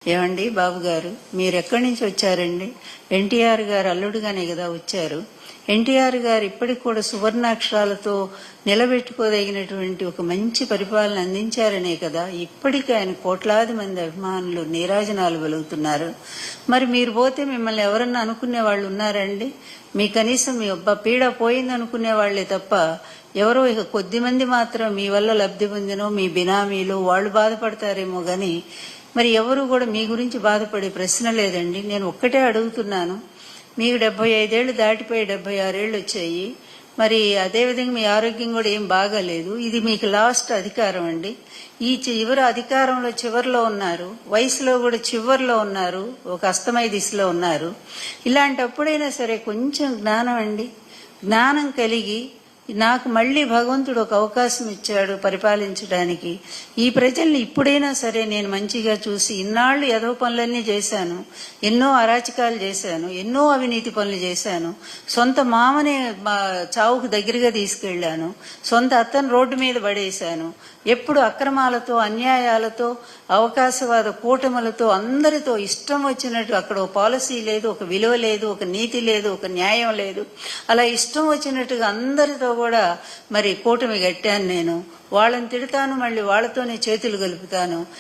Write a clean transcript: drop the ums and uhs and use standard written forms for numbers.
ఏమండి బాబు గారు, మీరు ఎక్కడి నుంచి వచ్చారండి? ఎన్టీఆర్ గారు అల్లుడుగానే కదా వచ్చారు. ఎన్టీఆర్ గారు ఇప్పటికి కూడా సువర్ణాక్షరాలతో నిలబెట్టుకోదగినటువంటి ఒక మంచి పరిపాలన అందించారనే కదా ఇప్పటికీ ఆయన కోట్లాది మంది అభిమానులు నీరాజనాలు వెలుగుతున్నారు. మరి మీరు పోతే మిమ్మల్ని ఎవరన్నా అనుకునే వాళ్ళు ఉన్నారండి? మీ కనీసం మీ పీడ పోయింది అనుకునే వాళ్లే తప్ప ఎవరో ఇక కొద్ది మంది మాత్రం మీ వల్ల లబ్ధి పొందినో మీ బినామీలు వాళ్ళు బాధపడతారేమో గాని మరి ఎవరు కూడా మీ గురించి బాధపడే ప్రశ్న లేదండి. నేను ఒక్కటే అడుగుతున్నాను, మీకు 75 ఏళ్ళు దాటిపోయి 76 ఏళ్ళు వచ్చాయి. మరి అదేవిధంగా మీ ఆరోగ్యం కూడా ఏం బాగాలేదు. ఇది మీకు లాస్ట్ అధికారం అండి. ఈ చివరి అధికారంలో చివరిలో ఉన్నారు, వయసులో కూడా చివరిలో ఉన్నారు, ఒక అస్తమయ దిశలో ఉన్నారు. ఇలాంటప్పుడైనా సరే కొంచెం జ్ఞానం అండి, జ్ఞానం కలిగి నాకు మళ్ళీ భగవంతుడు ఒక అవకాశం ఇచ్చాడు పరిపాలించడానికి. ఈ ప్రజల్ని ఇప్పుడైనా సరే నేను మంచిగా చూసి, ఇన్నాళ్లు ఎదవ పనులన్నీ చేశాను, ఎన్నో అరాచకాలు చేశాను, ఎన్నో అవినీతి పనులు చేశాను, సొంత మామనే చావుకు దగ్గరగా తీసుకెళ్లాను, సొంత అత్తను రోడ్డు మీద పడేశాను, ఎప్పుడు అక్రమాలతో అన్యాయాలతో అవకాశవాద కూటములతో అందరితో ఇష్టం వచ్చినట్టు అక్కడ ఒక పాలసీ లేదు, ఒక విలువ లేదు, ఒక నీతి లేదు, ఒక న్యాయం లేదు. అలా ఇష్టం వచ్చినట్టుగా అందరితో కూడా మరి కూటమి కట్టాను. నేను వాళ్ళని తిడతాను, మళ్ళీ వాళ్ళతోనే చేతులు కలుపుతాను.